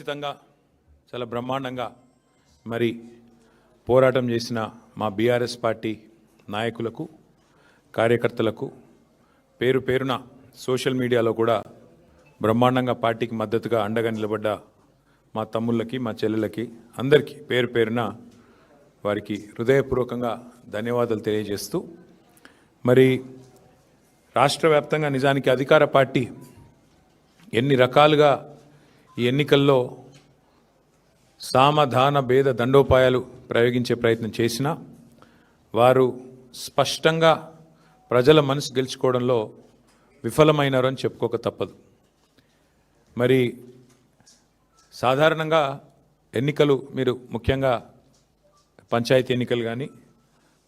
అద్భుతంగా చాలా బ్రహ్మాండంగా మరి పోరాటం చేసిన మా బీఆర్ఎస్ పార్టీ నాయకులకు కార్యకర్తలకు పేరు పేరున సోషల్ మీడియాలో కూడా బ్రహ్మాండంగా పార్టీకి మద్దతుగా అండగా నిలబడ్డ మా తమ్ముళ్ళకి మా చెల్లెలకి అందరికీ పేరు పేరున వారికి హృదయపూర్వకంగా ధన్యవాదాలు తెలియజేస్తూ మరి రాష్ట్ర వ్యాప్తంగా నిజానికి అధికార పార్టీ ఎన్ని రకాలుగా ఈ ఎన్నికల్లో సామధాన భేద దండోపాయాలు ప్రయోగించే ప్రయత్నం చేసినా వారు స్పష్టంగా ప్రజల మనసు గెలుచుకోవడంలో విఫలమైనారు అని చెప్పుకోక తప్పదు. మరి సాధారణంగా ఎన్నికలు మీరు ముఖ్యంగా పంచాయతీ ఎన్నికలు కానీ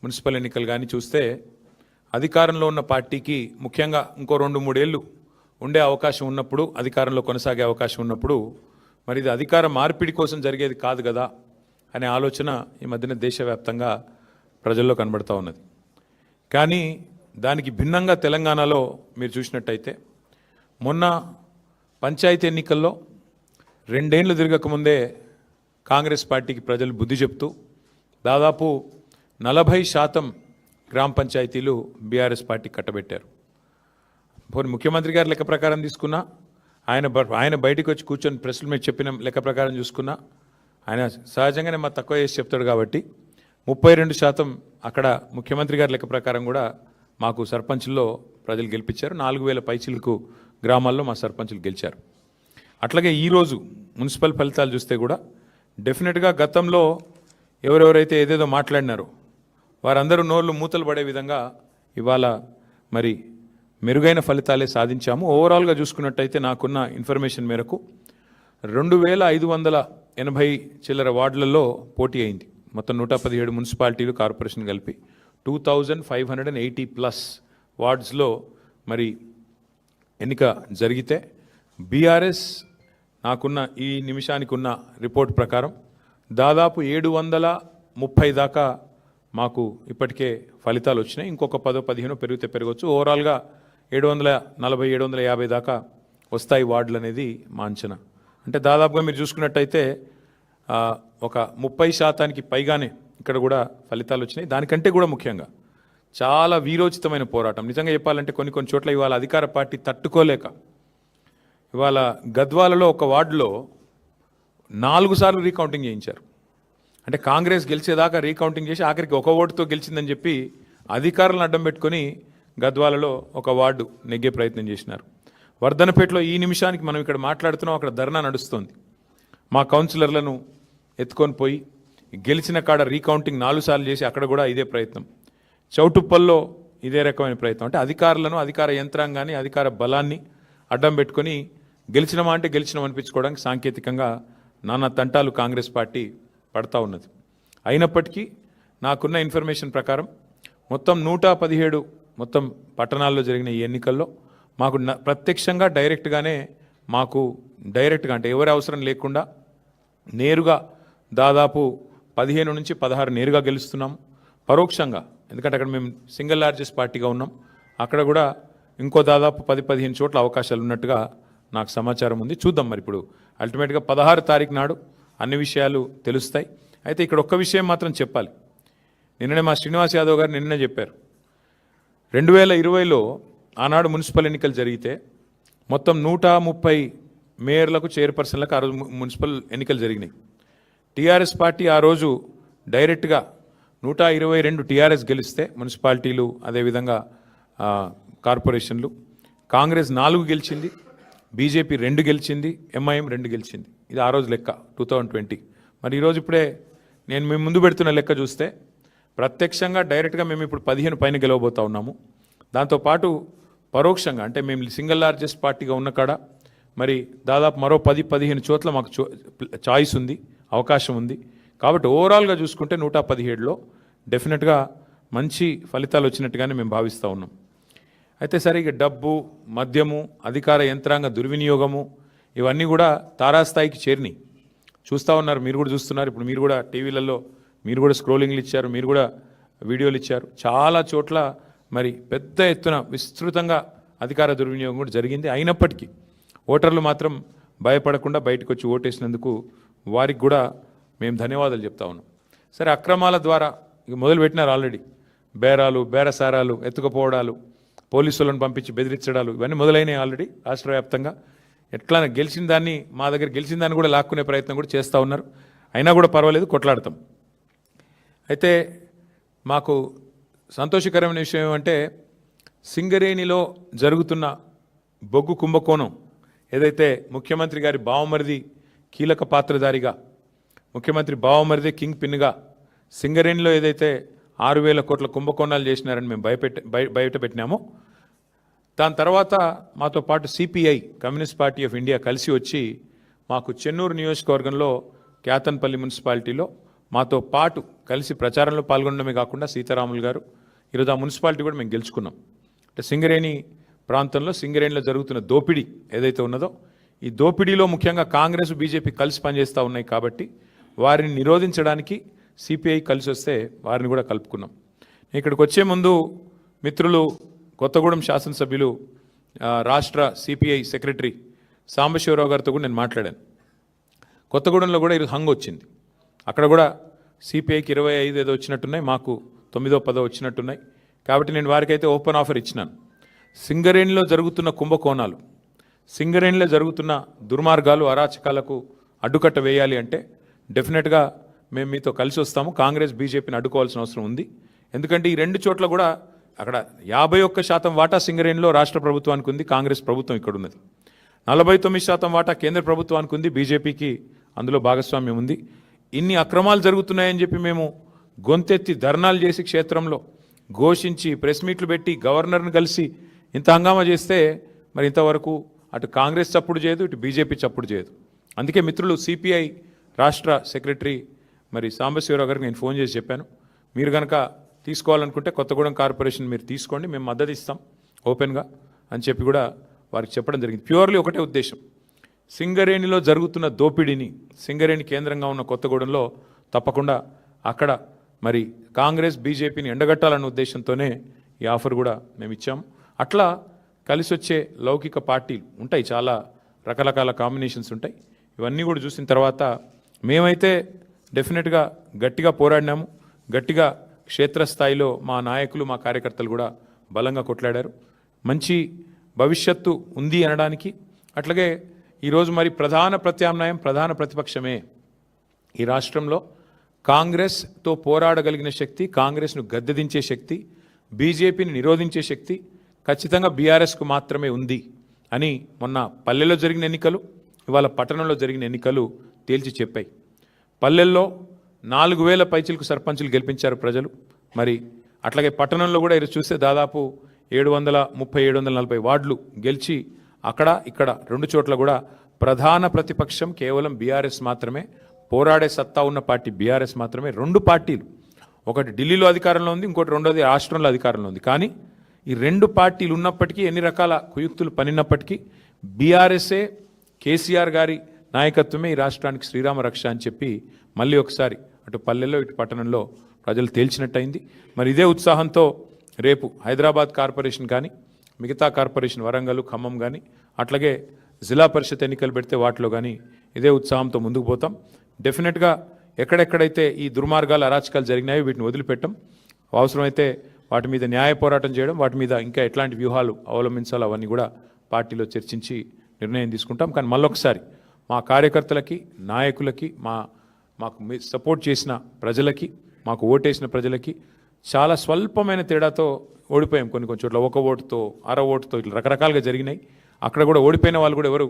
మున్సిపల్ ఎన్నికలు కానీ చూస్తే అధికారంలో ఉన్న పార్టీకి ముఖ్యంగా ఇంకో 2-3 ఏళ్ళు ఉండే అవకాశం ఉన్నప్పుడు, అధికారంలో కొనసాగే అవకాశం ఉన్నప్పుడు మరి ఇది అధికార మార్పిడి కోసం జరిగేది కాదు కదా అనే ఆలోచన ఈ మధ్యన దేశవ్యాప్తంగా ప్రజల్లో కనబడుతూ ఉన్నది. కానీ దానికి భిన్నంగా తెలంగాణలో మీరు చూసినట్టయితే మొన్న పంచాయతీ ఎన్నికల్లో 2 ఏళ్ళు తిరగకముందే కాంగ్రెస్ పార్టీకి ప్రజలు బుద్ధి చెప్తూ దాదాపు 40% గ్రామ పంచాయతీలు బీఆర్ఎస్ పార్టీ కట్టబెట్టారు. పోనీ ముఖ్యమంత్రి గారి లెక్క ప్రకారం తీసుకున్నా, ఆయన బయటకు వచ్చి కూర్చొని ప్రెస్ల మీద చెప్పిన లెక్క ప్రకారం చూసుకున్నా ఆయన సహజంగానే మా తక్కువ చేసి చెప్తాడు కాబట్టి 32% అక్కడ ముఖ్యమంత్రి గారి లెక్క ప్రకారం కూడా మాకు సర్పంచుల్లో ప్రజలు గెలిపించారు. 4000 పైచిలకు గ్రామాల్లో మా సర్పంచులు గెలిచారు. అట్లాగే ఈరోజు మున్సిపల్ ఫలితాలు చూస్తే కూడా డెఫినెట్గా గతంలో ఎవరెవరైతే ఏదేదో మాట్లాడినారో వారందరూ నోళ్ళు మూతలు పడే విధంగా ఇవాళ మరి మెరుగైన ఫలితాలే సాధించాము. ఓవరాల్గా చూసుకున్నట్టయితే నాకున్న ఇన్ఫర్మేషన్ మేరకు 2580 చిల్లర వార్డులలో పోటీ అయింది. మొత్తం 117 మున్సిపాలిటీలు కార్పొరేషన్ కలిపి 2580+ వార్డ్స్లో మరి ఎన్నిక జరిగితే బీఆర్ఎస్ నాకున్న ఈ నిమిషానికి ఉన్న రిపోర్ట్ ప్రకారం దాదాపు 730 దాకా మాకు ఇప్పటికే ఫలితాలు వచ్చినాయి. ఇంకొక 10-15 పెరిగితే పెరగవచ్చు. ఓవరాల్గా 740-750 దాకా వస్తాయి వార్డులు అనేది మా అంచనా. అంటే దాదాపుగా మీరు చూసుకున్నట్టయితే ఒక 30% పైగానే ఇక్కడ కూడా ఫలితాలు వచ్చినాయి. దానికంటే కూడా ముఖ్యంగా చాలా వీరోచితమైన పోరాటం. నిజంగా చెప్పాలంటే కొన్ని చోట్ల ఇవాళ అధికార పార్టీ తట్టుకోలేక ఇవాళ గద్వాలలో ఒక వార్డులో 4 సార్లు రీకౌంటింగ్ చేయించారు. అంటే కాంగ్రెస్ గెలిచేదాకా రీకౌంటింగ్ చేసి ఆఖరికి ఒక ఓటుతో గెలిచిందని చెప్పి అధికారులను అడ్డం పెట్టుకొని గద్వాలలో ఒక వార్డు నెగ్గే ప్రయత్నం చేసినారు. వర్ధనపేటలో ఈ నిమిషానికి మనం ఇక్కడ మాట్లాడుతున్నాం, అక్కడ ధర్నా నడుస్తుంది. మా కౌన్సిలర్లను ఎత్తుకొని పోయి గెలిచిన కాడ రీకౌంటింగ్ 4 సార్లు చేసి అక్కడ కూడా ఇదే ప్రయత్నం. చౌటుప్పల్లో ఇదే రకమైన ప్రయత్నం. అంటే అధికారులను, అధికార యంత్రాంగాన్ని, అధికార బలాన్ని అడ్డం పెట్టుకొని గెలిచినమా అంటే గెలిచినాం అనిపించుకోవడానికి సాంకేతికంగా నానా తంటాలు కాంగ్రెస్ పార్టీ పడతా ఉన్నది. అయినప్పటికీ నాకున్న ఇన్ఫర్మేషన్ ప్రకారం మొత్తం 117 మొత్తం పట్టణాల్లో జరిగిన ఈ ఎన్నికల్లో మాకు ప్రత్యక్షంగా డైరెక్ట్గానే అంటే ఎవరి అవసరం లేకుండా నేరుగా దాదాపు 15 నుంచి 16 నేరుగా గెలుస్తున్నాము. పరోక్షంగా ఎందుకంటే అక్కడ మేము సింగిల్ లార్జెస్ట్ పార్టీగా ఉన్నాం. అక్కడ కూడా ఇంకో దాదాపు 10-15 చోట్ల అవకాశాలు ఉన్నట్టుగా నాకు సమాచారం ఉంది. చూద్దాం మరి ఇప్పుడు అల్టిమేట్గా 16 తారీఖు నాడు అన్ని విషయాలు తెలుస్తాయి. అయితే ఇక్కడ ఒక్క విషయం మాత్రం చెప్పాలి. నిన్ననే మా శ్రీనివాస్ యాదవ్ గారు నిన్ననే చెప్పారు, 2020లో ఆనాడు మున్సిపల్ ఎన్నికలు జరిగితే మొత్తం 130 మేయర్లకు, చైర్పర్సన్లకు ఆ రోజు మున్సిపల్ ఎన్నికలు జరిగినాయి. టీఆర్ఎస్ పార్టీ ఆ రోజు డైరెక్ట్గా 122 టీఆర్ఎస్ గెలిస్తే మున్సిపాలిటీలు, అదేవిధంగా కార్పొరేషన్లు, కాంగ్రెస్ 4 గెలిచింది, బీజేపీ 2 గెలిచింది, ఎంఐఎం 2 గెలిచింది. ఇది ఆ రోజు లెక్క 2020. మరి ఈరోజు ఇప్పుడే నేను మేము ముందు పెడుతున్న లెక్క చూస్తే ప్రత్యక్షంగా డైరెక్ట్గా మేము ఇప్పుడు 15 పైన గెలవబోతూ ఉన్నాము. దాంతోపాటు పరోక్షంగా అంటే మేము సింగిల్ లార్జెస్ట్ పార్టీగా ఉన్న కాడ మరి దాదాపు మరో 10-15 చోట్ల మాకు చాయిస్ ఉంది, అవకాశం ఉంది. కాబట్టి ఓవరాల్గా చూసుకుంటే 117లో డెఫినెట్గా మంచి ఫలితాలు వచ్చినట్టుగానే మేము భావిస్తూ ఉన్నాం. అయితే సరే ఇక డబ్బు, మద్యము, అధికార యంత్రాంగ దుర్వినియోగము ఇవన్నీ కూడా తారాస్థాయికి చేరినాయి. చూస్తూ ఉన్నారు, మీరు కూడా చూస్తున్నారు. ఇప్పుడు మీరు కూడా టీవీలలో మీరు కూడా స్క్రోలింగ్లు ఇచ్చారు, మీరు కూడా వీడియోలు ఇచ్చారు. చాలా చోట్ల మరి పెద్ద ఎత్తున విస్తృతంగా అధికార దుర్వినియోగం కూడా జరిగింది. అయినప్పటికీ ఓటర్లు మాత్రం భయపడకుండా బయటకు వచ్చి ఓటేసినందుకు వారికి కూడా మేము ధన్యవాదాలు చెప్తా ఉన్నాం. సరే, అక్రమాల ద్వారా ఇక మొదలుపెట్టినారు ఆల్రెడీ. బేరాలు, బేరసారాలు, ఎత్తుకుపోవడాలు, పోలీసులను పంపించి బెదిరించడాలు ఇవన్నీ మొదలైనవి ఆల్రెడీ రాష్ట్ర వ్యాప్తంగా. ఎట్లా గెలిచిన దాన్ని, మా దగ్గర గెలిచిన దాన్ని కూడా లాక్కునే ప్రయత్నం కూడా చేస్తూ ఉన్నారు. అయినా కూడా పర్వాలేదు, కొట్లాడతాం. అయితే మాకు సంతోషకరమైన విషయం ఏమంటే, సింగరేణిలో జరుగుతున్న బొగ్గు కుంభకోణం ఏదైతే ముఖ్యమంత్రి గారి బావమరిది కీలక పాత్రధారిగా, ముఖ్యమంత్రి బావమరిది కింగ్ పిన్గా సింగరేణిలో ఏదైతే 6,000 కోట్ల కుంభకోణాలు చేసినారని మేము బయట పెట్టినామో, దాని తర్వాత మాతో పాటు CPI, communist party of India కలిసి వచ్చి మాకు చెన్నూరు నియోజకవర్గంలో క్యాతన్పల్లి మున్సిపాలిటీలో మాతో పాటు కలిసి ప్రచారంలో పాల్గొనడమే కాకుండా సీతారాములు గారు ఈరోజు ఆ మున్సిపాలిటీ కూడా మేము గెలుచుకున్నాం. అంటే సింగరేణి ప్రాంతంలో, సింగరేణిలో జరుగుతున్న దోపిడీ ఏదైతే ఉన్నదో, ఈ దోపిడీలో ముఖ్యంగా కాంగ్రెస్, బీజేపీ కలిసి పనిచేస్తూ ఉన్నాయి కాబట్టి వారిని నిరోధించడానికి సిపిఐ కలిసి వస్తే వారిని కూడా కలుపుకున్నాం. ఇక్కడికి వచ్చే ముందు మిత్రులు కొత్తగూడెం శాసనసభ్యులు రాష్ట్ర సిపిఐ సెక్రటరీ సాంబశివరావు గారితో కూడా నేను మాట్లాడాను. కొత్తగూడెంలో కూడా ఈరోజు హంగ్ వచ్చింది. అక్కడ కూడా సిపిఐకి 25 ఏదో వచ్చినట్టున్నాయి, మాకు 9, 10 వచ్చినట్టున్నాయి. కాబట్టి నేను వారికైతే ఓపెన్ ఆఫర్ ఇచ్చినాను. సింగరేణిలో జరుగుతున్న కుంభకోణాలు, సింగరేణిలో జరుగుతున్న దుర్మార్గాలు, అరాచకాలకు అడ్డుకట్ట వేయాలి అంటే డెఫినెట్గా మేము మీతో కలిసి వస్తాము. కాంగ్రెస్, బీజేపీని అడ్డుకోవాల్సిన అవసరం ఉంది. ఎందుకంటే ఈ రెండు చోట్ల కూడా అక్కడ 51% వాటా సింగరేణిలో రాష్ట్ర ప్రభుత్వానికి ఉంది, కాంగ్రెస్ ప్రభుత్వం ఇక్కడ ఉన్నది. 49% వాటా కేంద్ర ప్రభుత్వానికి ఉంది, బీజేపీకి అందులో భాగస్వామ్యం ఉంది. ఇన్ని అక్రమాలు జరుగుతున్నాయని చెప్పి మేము గొంతెత్తి ధర్నాలు చేసి క్షేత్రంలో ఘోషించి ప్రెస్ మీట్లు పెట్టి గవర్నర్ని కలిసి ఇంత హంగామా చేస్తే మరి ఇంతవరకు అటు కాంగ్రెస్ చప్పుడు చేయదు, ఇటు బీజేపీ చప్పుడు చేయదు. అందుకే మిత్రులు సిపిఐ రాష్ట్ర సెక్రటరీ మరి సాంబశివరావు గారికి నేను ఫోన్ చేసి చెప్పాను, మీరు కనుక తీసుకోవాలనుకుంటే కొత్తగూడెం కార్పొరేషన్ మీరు తీసుకోండి, మేము మద్దతు ఇస్తాం ఓపెన్గా అని చెప్పి కూడా వారికి చెప్పడం జరిగింది. ప్యూర్లీ ఒకటే ఉద్దేశం, సింగరేణిలో జరుగుతున్న దోపిడీని, సింగరేణి కేంద్రంగా ఉన్న కొత్తగూడెంలో తప్పకుండా అక్కడ మరి కాంగ్రెస్, బీజేపీని ఎండగట్టాలన్న ఉద్దేశంతోనే ఈ ఆఫర్ కూడా మేము ఇచ్చాము. అట్లా కలిసి వచ్చే లౌకిక పార్టీలు ఉంటాయి, చాలా రకరకాల కాంబినేషన్స్ ఉంటాయి. ఇవన్నీ కూడా చూసిన తర్వాత మేమైతే డెఫినెట్గా గట్టిగా పోరాడినాము. గట్టిగా క్షేత్రస్థాయిలో మా నాయకులు, మా కార్యకర్తలు కూడా బలంగా కొట్లాడారు. మంచి భవిష్యత్తు ఉంది అనడానికి. అట్లాగే ఈరోజు మరి ప్రధాన ప్రత్యామ్నాయం, ప్రధాన ప్రతిపక్షమే ఈ రాష్ట్రంలో. కాంగ్రెస్తో పోరాడగలిగిన శక్తి, కాంగ్రెస్ను గద్దెదించే శక్తి, బీజేపీని నిరోధించే శక్తి ఖచ్చితంగా బీఆర్ఎస్కు మాత్రమే ఉంది అని మొన్న పల్లెల్లో జరిగిన ఎన్నికలు, ఇవాళ పట్టణంలో జరిగిన ఎన్నికలు తేల్చి చెప్పాయి. పల్లెల్లో 4,000 పైచిలకు సర్పంచులు గెలిపించారు ప్రజలు. మరి అట్లాగే పట్టణంలో కూడా ఈరోజు చూస్తే దాదాపు 730-740 వార్డులు గెలిచి అక్కడ ఇక్కడ రెండు చోట్ల కూడా ప్రధాన ప్రతిపక్షం కేవలం బీఆర్ఎస్ మాత్రమే, పోరాడే సత్తా ఉన్న పార్టీ బీఆర్ఎస్ మాత్రమే. రెండు పార్టీలు, ఒకటి ఢిల్లీలో అధికారంలో ఉంది, ఇంకోటి రెండోది రాష్ట్రంలో అధికారంలో ఉంది. కానీ ఈ రెండు పార్టీలు ఉన్నప్పటికీ, ఎన్ని రకాల కుయుక్తులు పనినప్పటికీ బీఆర్ఎస్ఏ, కేసీఆర్ గారి నాయకత్వమే ఈ రాష్ట్రానికి శ్రీరామ రక్ష అని చెప్పి మళ్ళీ ఒకసారి అటు పల్లెల్లో ఇటు పట్టణంలో ప్రజలు తేల్చినట్టయింది. మరి ఇదే ఉత్సాహంతో రేపు హైదరాబాద్ కార్పొరేషన్ కానీ, మిగతా కార్పొరేషన్ వరంగల్, ఖమ్మం కానీ, అట్లాగే జిల్లా పరిషత్ ఎన్నికలు పెడితే వాటిలో కానీ ఇదే ఉత్సాహంతో ముందుకు పోతాం. డెఫినెట్గా ఎక్కడెక్కడైతే ఈ దుర్మార్గాలు, అరాచకాలు జరిగినాయో వీటిని వదిలిపెట్టం. అవసరమైతే వాటి మీద న్యాయ పోరాటం చేయడం, వాటి మీద ఇంకా ఎట్లాంటి వ్యూహాలు అవలంబించాలో అవన్నీ కూడా పార్టీలో చర్చించి నిర్ణయం తీసుకుంటాం. కానీ మళ్ళొకసారి మా కార్యకర్తలకి, నాయకులకి, మాకు సపోర్ట్ చేసిన ప్రజలకి, మాకు ఓటేసిన ప్రజలకి చాలా స్వల్పమైన తేడాతో ఓడిపోయాం. కొన్ని చోట్ల 1 ఓటుతో, అర ఓటుతో ఇట్లా రకరకాలుగా జరిగినాయి. అక్కడ కూడా ఓడిపోయిన వాళ్ళు కూడా ఎవరు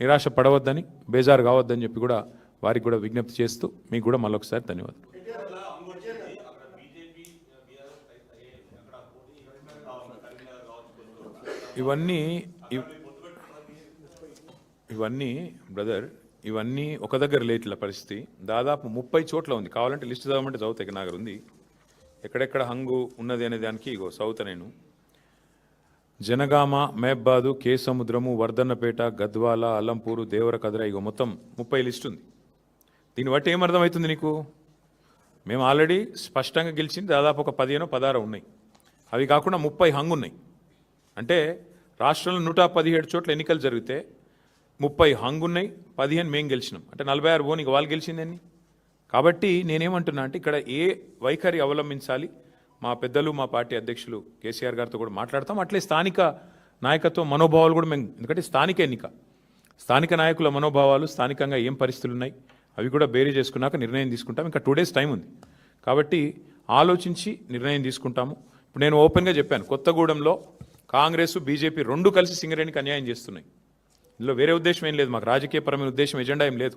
నిరాశ పడవద్దని, బేజారు కావద్దని చెప్పి కూడా వారికి కూడా విజ్ఞప్తి చేస్తూ మీకు కూడా మళ్ళొకసారి ధన్యవాదాలు. ఇవన్నీ బ్రదర్, ఇవన్నీ ఒక దగ్గర లేట్ల పరిస్థితి దాదాపు 30 చోట్ల ఉంది. కావాలంటే లిస్ట్ చదవమంటే చదువుతా. నాగర్ ఉంది ఎక్కడెక్కడ హంగు ఉన్నది అనే దానికి ఇగో చదువుతా నేను. జనగామ, మహబాదు, కే సముద్రము, వర్ధన్నపేట, గద్వాల, అల్లంపూరు, దేవరకద్ర, ఇగో మొత్తం 30 లిస్ట్ ఉంది. దీన్ని బట్టి ఏమర్థమవుతుంది నీకు? మేము ఆల్రెడీ స్పష్టంగా గెలిచింది దాదాపు ఒక 15-16 ఉన్నాయి. అవి కాకుండా 30 హంగు ఉన్నాయి. అంటే రాష్ట్రంలో 117 చోట్ల ఎన్నికలు జరిగితే 30 హంగ్ ఉన్నాయి, 15 మేము గెలిచినాం. అంటే 46 పోనీ వాళ్ళు గెలిచిందని. కాబట్టి నేనేమంటున్నా అంటే ఇక్కడ ఏ వైఖరి అవలంబించాలి, మా పెద్దలు మా పార్టీ అధ్యక్షులు కేసీఆర్ గారితో కూడా మాట్లాడతాం. అట్లే స్థానిక నాయకత్వ మనోభావాలు కూడా మేము, ఎందుకంటే స్థానిక ఎన్నిక, స్థానిక నాయకుల మనోభావాలు, స్థానికంగా ఏం పరిస్థితులు ఉన్నాయి అవి కూడా బేరీ చేసుకున్నాక నిర్ణయం తీసుకుంటాం. ఇంకా 2 days టైం ఉంది కాబట్టి ఆలోచించి నిర్ణయం తీసుకుంటాము. ఇప్పుడు నేను ఓపెన్గా చెప్పాను, కొత్తగూడెంలో కాంగ్రెస్ బీజేపీ 2 కలిసి సింగరేణికి అన్యాయం చేస్తున్నాయి. ఇందులో వేరే ఉద్దేశం ఏం లేదు, మాకు రాజకీయపరమైన ఉద్దేశం ఎజెండా ఏం లేదు.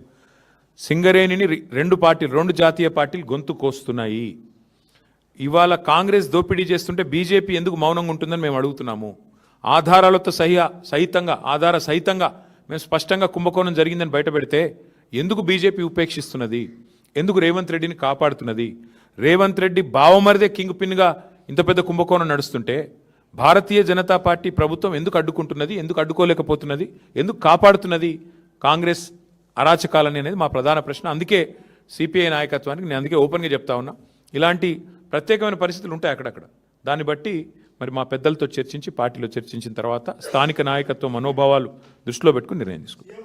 సింగరేణిని 2 జాతీయ పార్టీలు గొంతు కోస్తున్నాయి. ఇవాళ కాంగ్రెస్ దోపిడీ చేస్తుంటే బీజేపీ ఎందుకు మౌనంగా ఉంటుందని మేము అడుగుతున్నాము. ఆధారాలతో ఆధార సహితంగా మేము స్పష్టంగా కుంభకోణం జరిగిందని బయటపెడితే ఎందుకు బీజేపీ ఉపేక్షిస్తున్నది, ఎందుకు రేవంత్ రెడ్డిని కాపాడుతున్నది? రేవంత్ రెడ్డి బావమరిదే కింగ్ పిన్గా ఇంత పెద్ద కుంభకోణం నడుస్తుంటే భారతీయ జనతా పార్టీ ప్రభుత్వం ఎందుకు అడ్డుకుంటున్నది, ఎందుకు అడ్డుకోలేకపోతున్నది, ఎందుకు కాపాడుతున్నది కాంగ్రెస్ అరాచకాలని అనేది మా ప్రధాన ప్రశ్న. అందుకే సిపిఐ నాయకత్వానికి నేను అందుకే ఓపెన్గా చెప్తా ఉన్నా, ఇలాంటి ప్రత్యేకమైన పరిస్థితులు ఉంటాయి అక్కడక్కడ. దాన్ని బట్టి మరి మా పెద్దలతో చర్చించి పార్టీలో చర్చించిన తర్వాత స్థానిక నాయకత్వ మనోభావాలు దృష్టిలో పెట్టుకుని నిర్ణయం తీసుకుంటాం.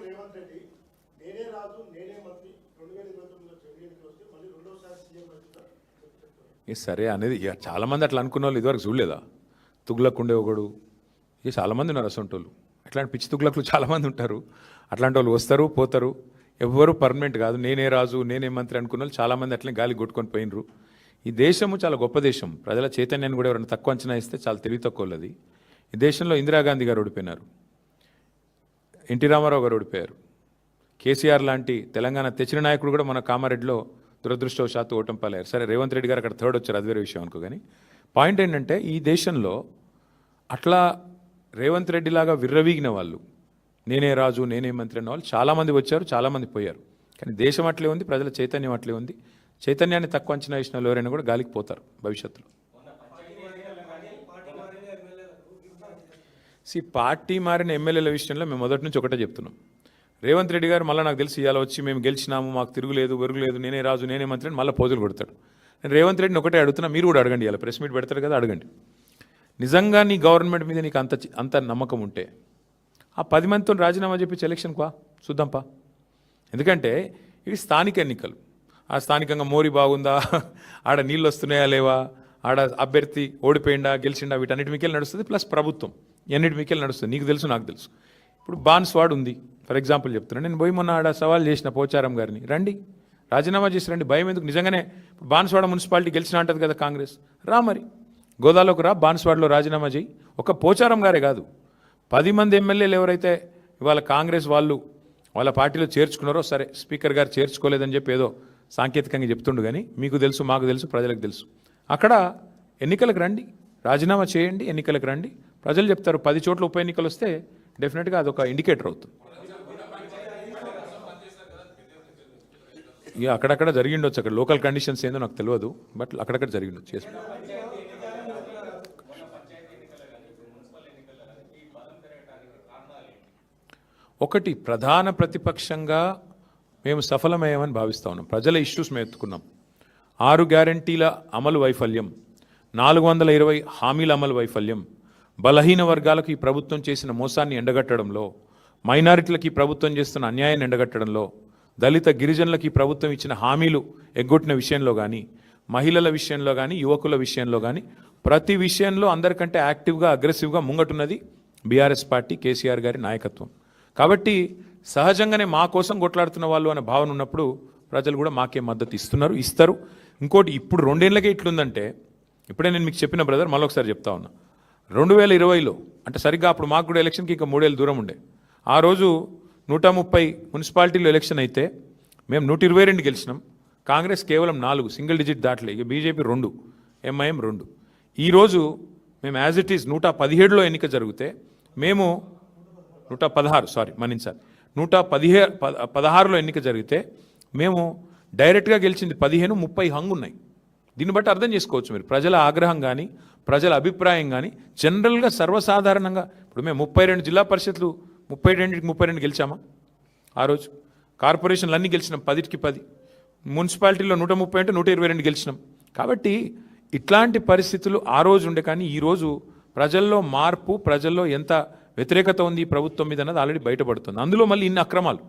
సరే అనేది ఇక చాలామంది అట్లా అనుకున్న వాళ్ళు ఇదివరకు చూడలేదా? తుగ్లక్ ఉండే ఒకడు, ఇక చాలామంది ఉన్నారు అసంటోళ్ళు. అట్లాంటి పిచ్చి తుగ్లక్లు చాలామంది ఉంటారు. అట్లాంటి వాళ్ళు వస్తారు పోతారు, ఎవ్వరూ పర్మనెంట్ కాదు. నేనే రాజు నేనే మంత్రి అనుకున్న వాళ్ళు చాలామంది అట్లనే గాలి కొట్టుకొని పోయినరు. ఈ దేశము చాలా గొప్ప దేశం. ప్రజల చైతన్యాన్ని కూడా ఎవరైనా తక్కువ అంచనా ఇస్తే చాలా తెలివి తక్కువది. ఈ దేశంలో ఇందిరాగాంధీ గారు ఓడిపోయినారు, ఎన్టీ రామారావు గారు ఓడిపోయారు, కేసీఆర్ లాంటి తెలంగాణ తెచ్చిన నాయకుడు కూడా మన కామారెడ్డిలో దురదృష్టవశాత్తు ఓటం పాలయ్యారు. సరే రేవంత్ రెడ్డి గారు అక్కడ 3rd వచ్చారు, అది వేరే విషయం అనుకో. కానీ పాయింట్ ఏంటంటే ఈ దేశంలో అట్లా రేవంత్ రెడ్డి లాగా విర్రవీగిన వాళ్ళు, నేనే రాజు నేనే మంత్రి అన్న వాళ్ళు చాలామంది వచ్చారు, చాలామంది పోయారు. కానీ దేశం అట్లే ఉంది, ప్రజల చైతన్యం అట్లే ఉంది. చైతన్యాన్ని తక్కువ అంచనా వేసిన వాళ్ళు ఎవరైనా కూడా గాలికి పోతారు భవిష్యత్తులో. పార్టీ మారిన ఎమ్మెల్యేల విషయంలో మేము మొదటి నుంచి ఒకటే చెప్తున్నాం. రేవంత్ రెడ్డి గారు మళ్ళీ నాకు తెలిసి ఇవాళ వచ్చి మేము గెలిచినాము, మాకు తిరుగులేదు వెరుగులేదు, నేనే రాజు నేనే మంత్రి అని మళ్ళీ పోజులు కొడతాడు. నేను రేవంత్ రెడ్డిని ఒకటే అడుగుతున్నా, మీరు కూడా అడగండి, ఇలా ప్రెస్ మీట్ పెడతారు కదా, అడగండి. నిజంగా నీ గవర్నమెంట్ మీద నీకు అంత నమ్మకం ఉంటే ఆ 10 మందితో రాజీనామా చెప్పించి ఎలక్షన్కి చూద్దాంపా. ఎందుకంటే ఇవి స్థానిక ఎన్నికలు. ఆ స్థానికంగా మోరీ బాగుందా, ఆడ నీళ్ళు వస్తున్నాయా లేవా, ఆడ అభ్యర్థి ఓడిపోయిందా గెలిచిండా, వీటన్నిటి మీకెళ్ళి నడుస్తుంది. ప్లస్ ప్రభుత్వం ఎన్నిటి మీకెళ్ళి నడుస్తుంది. నీకు తెలుసు నాకు తెలుసు. ఇప్పుడు బాన్స్వాడ్ ఉంది ఫర్ ఎగ్జాంపుల్ చెప్తున్నాను. నేను పోయి మొన్న ఆడ సవాల్ చేసిన పోచారం గారిని, రండి రాజీనామా చేసి రండి, భయం ఎందుకు? నిజంగానే బాన్స్వాడ మున్సిపాలిటీ గెలిచిన అంటది కదా కాంగ్రెస్, రా మరి గోదాలోకి రా, బాన్స్వాడలో రాజీనామా చేయి. ఒక పోచారం గారే కాదు, 10 మంది ఎమ్మెల్యేలు ఎవరైతే ఇవాళ కాంగ్రెస్ వాళ్ళు వాళ్ళ పార్టీలో చేర్చుకున్నారో, సరే స్పీకర్ గారు చేర్చుకోలేదని చెప్పి ఏదో సాంకేతికంగా చెప్తుండు, కానీ మీకు తెలుసు మాకు తెలుసు ప్రజలకు తెలుసు. అక్కడ ఎన్నికలకు రండి, రాజీనామా చేయండి, ఎన్నికలకు రండి, ప్రజలు చెప్తారు. 10 చోట్ల ఉప ఎన్నికలు వస్తే డెఫినెట్గా అదొక ఇండికేటర్ అవుతుంది. ఇక అక్కడక్కడ జరిగిండొచ్చు, అక్కడ లోకల్ కండిషన్స్ ఏందో నాకు తెలియదు, బట్ అక్కడక్కడ జరిగిండొచ్చు. ఒకటి, ప్రధాన ప్రతిపక్షంగా మేము సఫలమయ్యామని భావిస్తా ఉన్నాం. ప్రజల ఇష్యూస్ మేము ఎత్తుకున్నాం. 6 గ్యారంటీల అమలు వైఫల్యం, 420 హామీల అమలు వైఫల్యం, బలహీన వర్గాలకు ఈ ప్రభుత్వం చేసిన మోసాన్ని ఎండగట్టడంలో, మైనారిటీలకు ఈ ప్రభుత్వం చేస్తున్న అన్యాయాన్ని ఎండగట్టడంలో, దళిత గిరిజనులకు ఈ ప్రభుత్వం ఇచ్చిన హామీలు ఎగ్గొట్టిన విషయంలో కానీ, మహిళల విషయంలో కానీ, యువకుల విషయంలో కానీ, ప్రతి విషయంలో అందరికంటే యాక్టివ్గా అగ్రెసివ్గా ముంగటున్నది బీఆర్ఎస్ పార్టీ, కేసీఆర్ గారి నాయకత్వం. కాబట్టి సహజంగానే మా కోసం కొట్లాడుతున్న వాళ్ళు అనే భావన ఉన్నప్పుడు ప్రజలు కూడా మాకే మద్దతు ఇస్తారు. ఇంకోటి, ఇప్పుడు 2 ఏళ్ళకే ఇట్లుందంటే, ఇప్పుడే నేను మీకు చెప్పిన బ్రదర్, మళ్ళీ ఒకసారి చెప్తా ఉన్నా, 2020లో అంటే సరిగ్గా అప్పుడు మాకు కూడా ఎలక్షన్కి ఇంకా 3 ఏళ్ళు దూరం ఉండే. ఆ రోజు 130 మున్సిపాలిటీలో ఎలక్షన్ అయితే మేము 122 గెలిచినాం. కాంగ్రెస్ కేవలం 4, సింగిల్ డిజిట్ దాటలే. ఇక బీజేపీ 2, ఎంఐఎం 2. ఈరోజు మేము యాజ్ ఇట్ ఈజ్ 117లో ఎన్నిక జరిగితే మేము 116లో ఎన్నిక జరిగితే మేము డైరెక్ట్గా గెలిచింది 15, 30 హంగ్ ఉన్నాయి. దీన్ని బట్టి అర్థం చేసుకోవచ్చు మీరు ప్రజల ఆగ్రహం కానీ, ప్రజల అభిప్రాయం కానీ. జనరల్గా సర్వసాధారణంగా ఇప్పుడు మేము 32 జిల్లా పరిషత్లు 32 గెలిచామా ఆ రోజు? కార్పొరేషన్లు అన్నీ గెలిచినాం 10కి 10. మున్సిపాలిటీలో 130 అంటే 122 గెలిచినాం. కాబట్టి ఇట్లాంటి పరిస్థితులు ఆ రోజు ఉండే. కానీ ఈరోజు ప్రజల్లో మార్పు, ప్రజల్లో ఎంత వ్యతిరేకత ఉంది ఈ ప్రభుత్వం మీద అన్నది ఆల్రెడీ బయటపడుతుంది. అందులో మళ్ళీ ఇన్ని అక్రమాలు,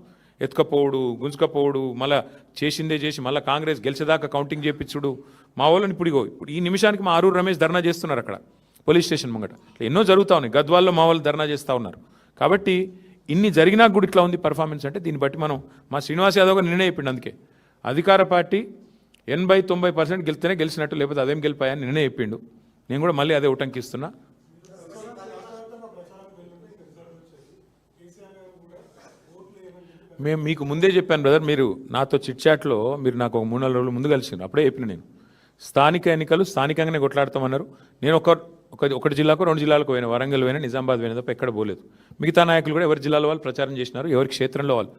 ఎత్తుకపోవడు, గుంజుకపోవడు, మళ్ళీ చేసిందే చేసి మళ్ళీ కాంగ్రెస్ గెలిచేదాకా కౌంటింగ్ చేపించుడు. మా వాళ్ళని ఇప్పుడు ఈ నిమిషానికి మా ఆరూరు రమేష్ ధర్నా చేస్తున్నారు అక్కడ పోలీస్ స్టేషన్ ముంగట. ఎన్నో జరుగుతూ ఉన్నాయి. గద్వాల్లో మా వాళ్ళు ధర్నా చేస్తూ ఉన్నారు. కాబట్టి ఇన్ని జరిగినా కూడా ఇట్లా ఉంది పర్ఫార్మెన్స్ అంటే దీన్ని బట్టి మనం మా శ్రీనివాస్ యాదవ్ గారు నిర్ణయం చెప్పిండు. అందుకే అధికార పార్టీ 80-90% గెలిస్తేనే గెలిచినట్టు, లేకపోతే అదేం గెలిపాయని నిర్ణయం చెప్పిండు. నేను కూడా మళ్ళీ అదే ఉటంకిస్తున్నా. మేము మీకు ముందే చెప్పాను బ్రదర్, మీరు నాతో చిట్ చాట్లో మీరు నాకు ఒక 3-4 రోజులు ముందు కలిసిండ్రు. అప్పుడే చెప్పిన నేను స్థానిక ఎన్నికలు స్థానికంగానే కొట్లాడతామన్నారు. నేను ఒకటి జిల్లాకు 2 జిల్లాలకు పోయినా, వరంగల్ పోయినా, నిజామాబాద్ పోయినా తప్ప ఎక్కడ పోలేదు. మిగతా నాయకులు కూడా ఎవరి జిల్లాలో వాళ్ళు ప్రచారం చేసినారు, ఎవరి క్షేత్రంలో వాళ్ళు.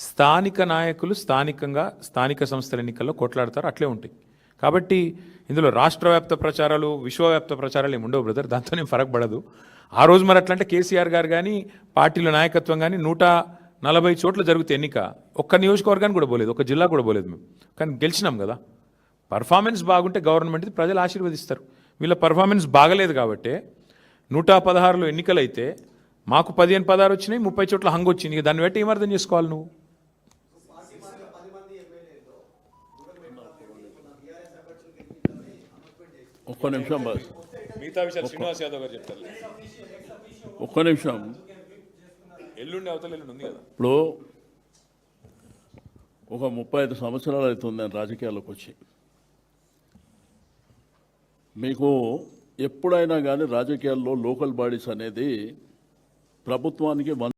స్థానిక నాయకులు స్థానికంగా స్థానిక సంస్థల ఎన్నికల్లో కొట్లాడతారు, అట్లే ఉంటాయి. కాబట్టి ఇందులో రాష్ట్ర వ్యాప్త ప్రచారాలు, విశ్వవ్యాప్త ప్రచారాలు ఏమి ఉండవు బ్రదర్, దాంతో నేను ఫరక్ పడదు. ఆ రోజు మరి అట్లంటే కేసీఆర్ గారు కానీ పార్టీల నాయకత్వం కానీ 140 చోట్ల జరిగితే ఎన్నిక ఒక్క నియోజకవర్గానికి కూడా పోలేదు, ఒక జిల్లా కూడా పోలేదు మేము. కానీ గెలిచినాం కదా. పర్ఫార్మెన్స్ బాగుంటే గవర్నమెంట్ది ప్రజలు ఆశీర్వదిస్తారు. వీళ్ళ పర్ఫార్మెన్స్ బాగలేదు కాబట్టి 116లో ఎన్నికలైతే మాకు 15-16 వచ్చినాయి, 30 చోట్ల హంగ్ వచ్చింది. ఇక దాన్ని బట్టి ఏం అర్థం చేసుకోవాలి నువ్వు? ఒక్క నిమిషం మిగతా విషయాలు శ్రీనివాస్ యాదవ్ గారు చెప్తారు. ఒక్క నిమిషం. ఎల్లుండి అవతల ఎల్లుండి ఉంది కదా. ఇప్పుడు ఒక 35 సంవత్సరాలు అవుతుంది నేను రాజకీయాల్లోకి వచ్చి. మీకు ఎప్పుడైనా కానీ రాజకీయాల్లో లోకల్ బాడీస్ అనేది ప్రభుత్వానికి